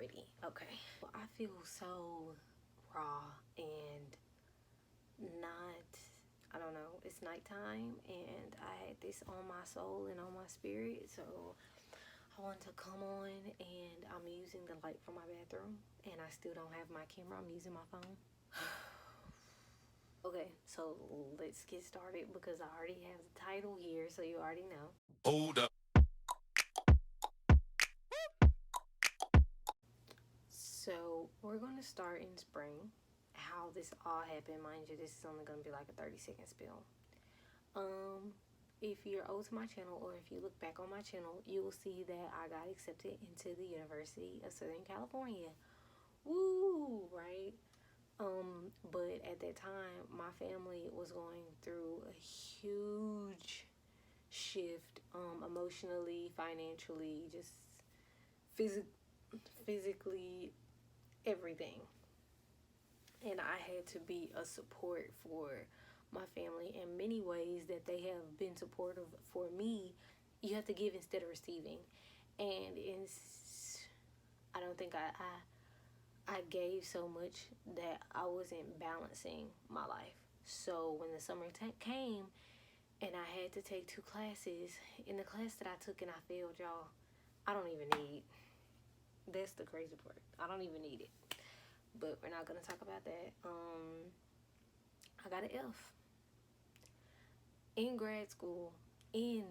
already. Okay. Well, I feel so raw and not, I don't know, it's nighttime and I had this on my soul and on my spirit. So I wanted to come on, and I'm using the light from my bathroom and I still don't have my camera. I'm using my phone. Okay, so let's get started because I already have the title here, so you already know. Hold up. So we're going to start in spring. How this all happened, mind you, this is only going to be like a 30-second spill. If you're old to my channel, or if you look back on my channel, you will see that I got accepted into the University of Southern California. Woo, right? But at that time, my family was going through a huge shift, emotionally, financially, just physically, everything. And I had to be a support for my family in many ways that they have been supportive for me. You have to give instead of receiving. And I don't think I gave so much that I wasn't balancing my life. So when the summer came and I had to take 2 classes, in the class that I took and I failed, y'all, I don't even need. That's the crazy part. I don't even need it. But we're not gonna talk about that. I got an F in grad school, in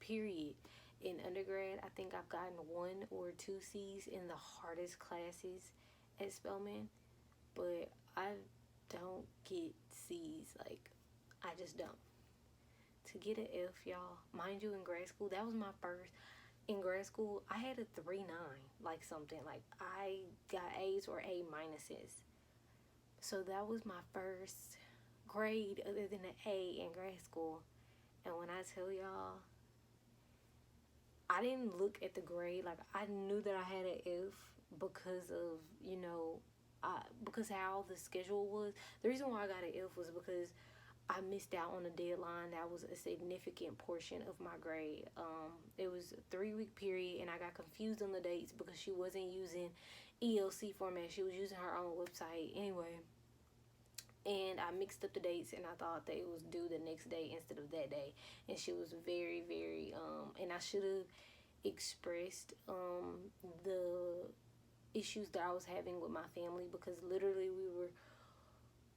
period. In undergrad, I think I've gotten 1 or 2 C's in the hardest classes at Spelman, but I don't get C's. Like, I just don't. To get an F, y'all, mind you, in grad school, that was my first. In grad school, I had a 3.9, like something. Like, I got A's or A minuses. So that was my first grade other than an A in grad school. And when I tell y'all, I didn't look at the grade. Like, I knew that I had an F because of, because how the schedule was. The reason why I got an F was because I missed out on a deadline that was a significant portion of my grade. It was a 3-week period, and I got confused on the dates because she wasn't using ELC format. She was using her own website anyway. And I mixed up the dates, and I thought that it was due the next day instead of that day. And she was very, very, and I should have expressed the issues that I was having with my family, because literally we were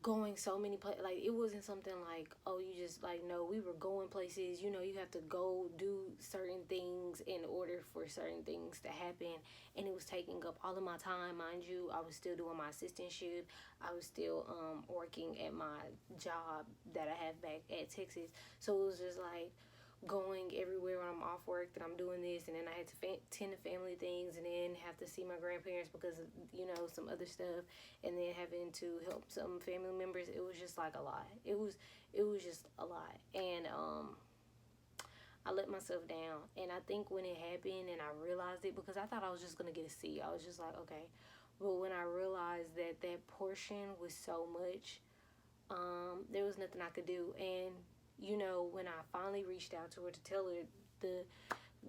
going so many places. Like, it wasn't something like, oh, you just, like, no, we were going places. You have to go do certain things in order for certain things to happen, and it was taking up all of my time. Mind you, I was still doing my assistantship. I was still working at my job that I have back at Texas. So it was just like going everywhere when I'm off work, that I'm doing this, and then I had to tend to family things, and then have to see my grandparents because of some other stuff, and then having to help some family members. It was just like a lot. It was just a lot. And I let myself down. And I think when it happened and I realized it, because I thought I was just gonna get a C, I was just like, okay. But when I realized that that portion was so much, there was nothing I could do. And when I finally reached out to her to tell her the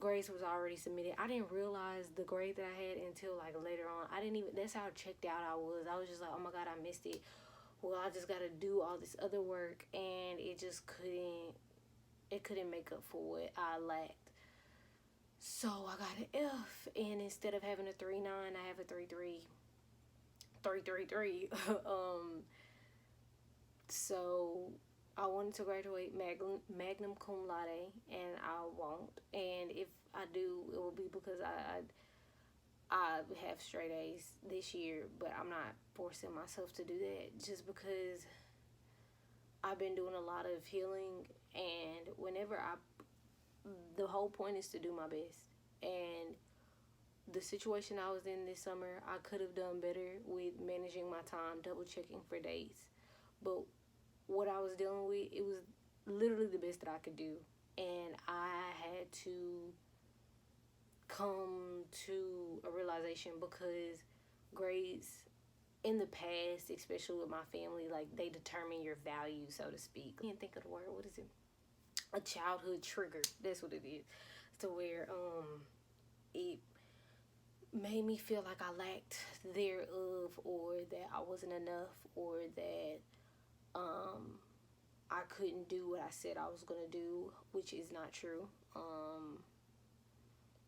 grades was already submitted, I didn't realize the grade that I had until like later on. I didn't even, that's how checked out I was. I was just like, oh my God, I missed it. Well, I just got to do all this other work, and it just couldn't make up for what I lacked. So I got an F, and instead of having a 3.9, I have a 3.3. 3.33. So I wanted to graduate magna cum laude, and I won't. And if I do, it will be because I have straight A's this year, but I'm not forcing myself to do that, just because I've been doing a lot of healing, and the whole point is to do my best. And the situation I was in this summer, I could have done better with managing my time, double checking for dates. But what I was dealing with, it was literally the best that I could do. And I had to come to a realization, because grades in the past, especially with my family, like, they determine your value, so to speak. I can't think of the word. What is it? A childhood trigger. That's what it is. To where it made me feel like I lacked thereof, or that I wasn't enough, or that um, I couldn't do what I said I was gonna do, which is not true.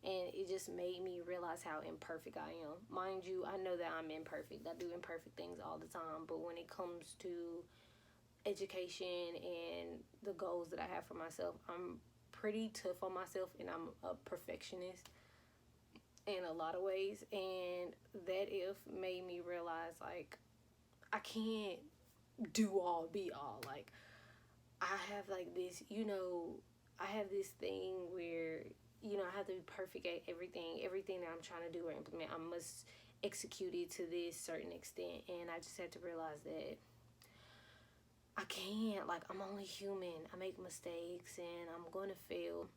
And it just made me realize how imperfect I am. Mind you, I know that I'm imperfect. I do imperfect things all the time, but when it comes to education and the goals that I have for myself, I'm pretty tough on myself, and I'm a perfectionist in a lot of ways. And that if made me realize, like, I can't do all, be all. Like, I have like this, I have this thing where, I have to be perfect at everything that I'm trying to do or implement. I must execute it to this certain extent. And I just had to realize that I can't. Like, I'm only human. I make mistakes and I'm going to fail.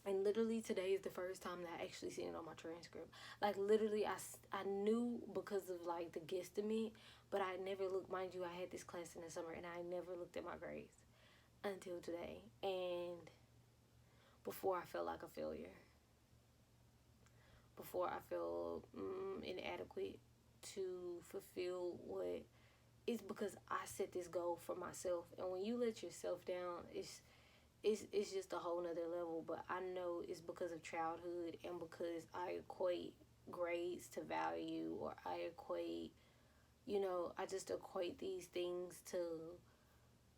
And literally today is the first time that I actually seen it on my transcript. Like, literally, I knew because of like the guesstimate, but I never looked. Mind you, I had this class in the summer and I never looked at my grades until today. And before I felt like a failure, before I felt inadequate to fulfill what is, because I set this goal for myself. And when you let yourself down, it's just a whole nother level. But I know it's because of childhood, and because I equate grades to value, or I just equate these things to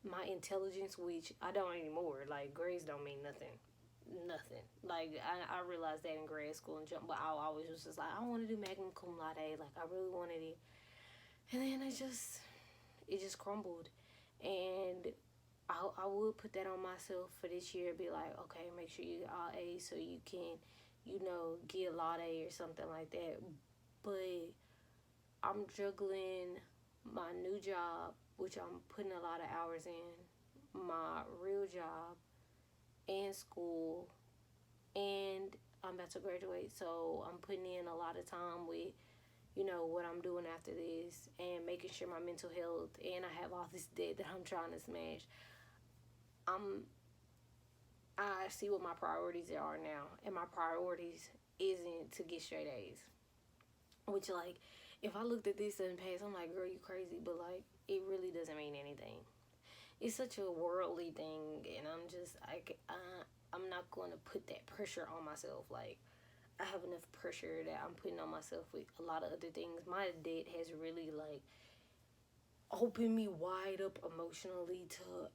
my intelligence, which I don't anymore. Like, grades don't mean nothing. Nothing. Like, I realized that in grade school and jump, but I always was just like, I want to do magna cum laude. Like, I really wanted it. And then it just crumbled. And I would put that on myself for this year. Be like, okay, make sure you get all A's so you can, get a laude or something like that. But I'm juggling my new job, which I'm putting a lot of hours in, my real job, and school, and I'm about to graduate. So I'm putting in a lot of time with, what I'm doing after this, and making sure my mental health, and I have all this debt that I'm trying to smash. I see what my priorities are now, and my priorities isn't to get straight A's. Which, like, if I looked at this and passed, I'm like, girl, you crazy. But, like, it really doesn't mean anything. It's such a worldly thing, and I'm not going to put that pressure on myself. Like, I have enough pressure that I'm putting on myself with a lot of other things. My debt has really, like, opened me wide up emotionally to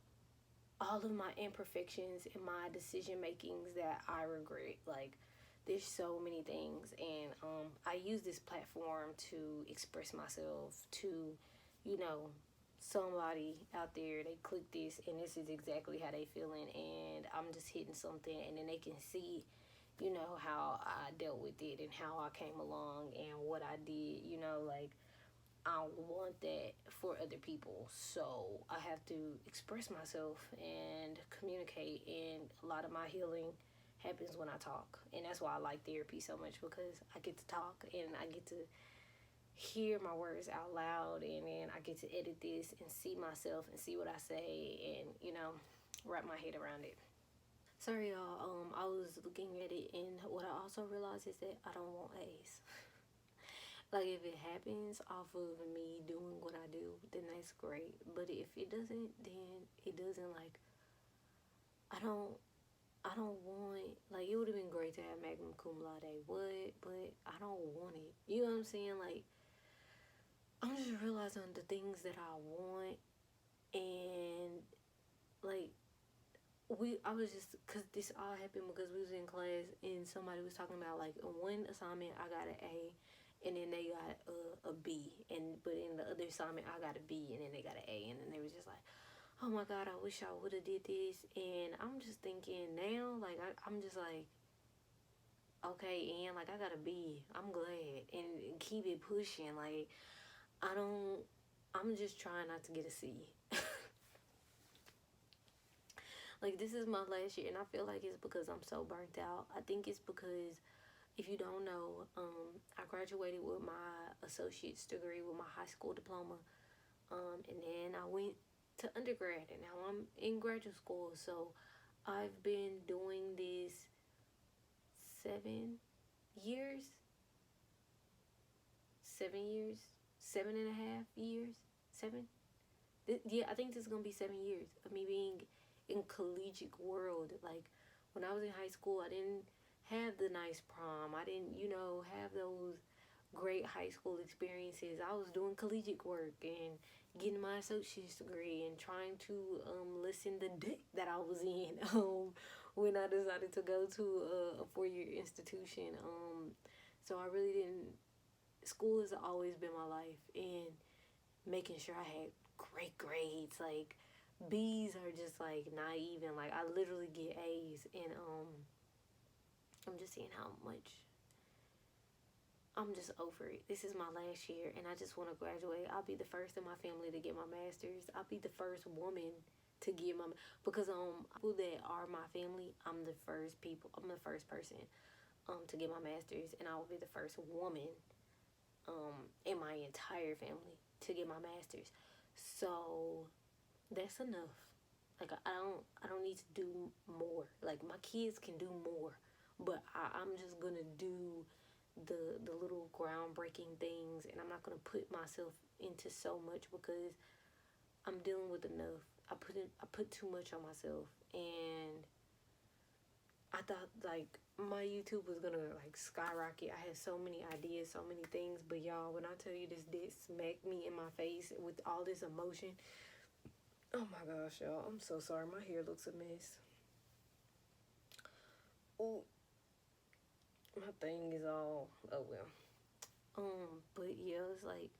all of my imperfections and my decision makings that I regret. Like, there's so many things, and I use this platform to express myself to, you know, somebody out there. They click this, and this is exactly how they feeling, and I'm just hitting something, and then they can see, how I dealt with it and how I came along and what I did. Like, I want that for other people, so I have to express myself and communicate, and a lot of my healing happens when I talk. And that's why I like therapy so much, because I get to talk and I get to hear my words out loud, and then I get to edit this and see myself and see what I say, and wrap my head around it. Sorry, y'all. I was looking at it, and what I also realized is that I don't want A's. Like, if it happens off of me doing what I do, then that's great. But if it doesn't, then it doesn't. Like, I don't want, like, it would have been great to have magna cum laude, but I don't want it. You know what I'm saying? Like, I'm just realizing the things that I want, and, like, I was just, because this all happened because we was in class, and somebody was talking about, like, in one assignment I got an A, and then they got a B, but in the other assignment I got a B, and then they got an A, and then they was just like, oh my god, I wish I would have did this. And I'm just thinking now, like, I'm just like, okay, and like, I got a B, I'm glad, and keep it pushing. Like, I'm just trying not to get a C. Like, this is my last year, and I feel like it's because I'm so burnt out. I think it's because, if you don't know, I graduated with my associate's degree with my high school diploma, and then I went to undergrad, and now I'm in graduate school. So I've been doing this 7 years, 7 years, 7.5 years, 7. Yeah, I think this is gonna be 7 years of me being in collegiate world. Like when I was in high school, I didn't have the nice prom. I didn't, have those great high school experiences. I was doing collegiate work and getting my associate's degree and trying to lessen the debt that I was in when I decided to go to a 4 year institution. So I really didn't. School has always been my life, and making sure I had great grades. Like B's are just like not even like I literally get A's, and I'm just seeing how much I'm just over it. This is my last year, and I just want to graduate. I'll be the first in my family to get my master's. I'll be the first woman to get my because people that are my family, I'm the first people. I'm the first person to get my master's, and I will be the first woman in my entire family to get my master's. So that's enough. Like I don't need to do more. Like my kids can do more, but I'm just gonna do the little groundbreaking things, and I'm not gonna put myself into so much because I'm dealing with enough. I put too much on myself, and I thought like my YouTube was gonna like skyrocket. I had so many ideas, so many things, but y'all, when I tell you this did smack me in my face with all this emotion. Oh my gosh, y'all, I'm so sorry. My hair looks a mess. Oh, my thing is all, oh well. But yeah, it's like,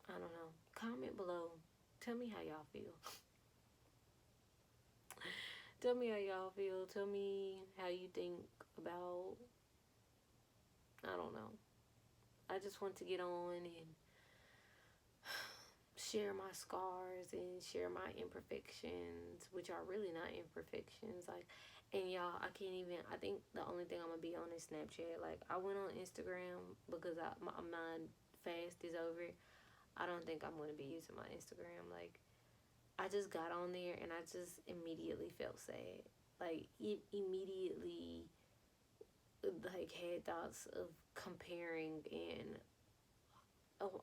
I don't know. Comment below. Tell me how y'all feel. Tell me how y'all feel. Tell me how you think about, I don't know. I just want to get on and share my scars and share my imperfections, which are really not imperfections. Like, and y'all, I can't even, I think the only thing I'm gonna be on is Snapchat. Like, I went on Instagram because my fast is over. I don't think I'm gonna be using my Instagram. Like, I just got on there and I just immediately felt sad. Like, it immediately, like, had thoughts of comparing and, oh,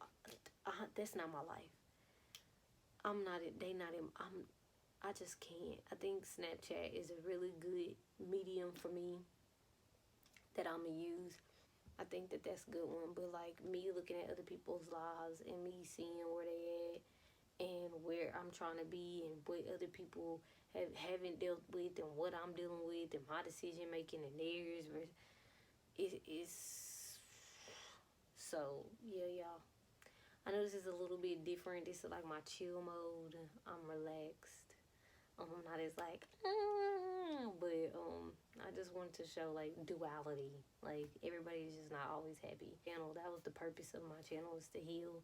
that's not my life. I'm not, they not in, I just can't. I think Snapchat is a really good medium for me that I'm going to use. I think that that's a good one. But, like, me looking at other people's lives and me seeing where they at and where I'm trying to be and what other people haven't dealt with and what I'm dealing with and my decision making and theirs, it's so, yeah, y'all. I know this is a little bit different. This is like my chill mode. I'm relaxed. I'm not as like, but I just wanted to show like duality. Like everybody's just not always happy. That was the purpose of my channel, is to heal.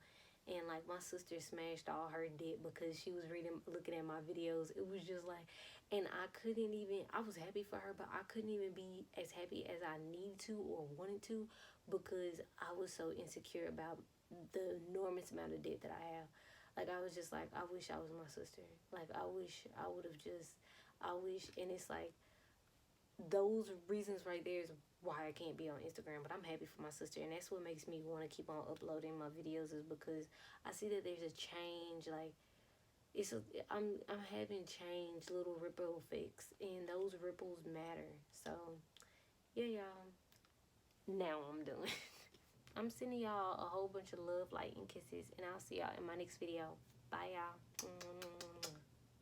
And like my sister smashed all her debt because she was looking at my videos. It was just like, and I couldn't even, I was happy for her, but I couldn't even be as happy as I needed to or wanted to because I was so insecure about the enormous amount of debt that I have. Like, I was just like, I wish I was my sister. Like, I wish I would have just, I wish, and it's like, those reasons right there is why I can't be on Instagram, but I'm happy for my sister, and that's what makes me want to keep on uploading my videos, is because I see that there's a change. Like, I'm having change, little ripple effects, and those ripples matter. So, yeah, y'all, now I'm done. I'm sending y'all a whole bunch of love, light, and kisses, and I'll see y'all in my next video. Bye, y'all.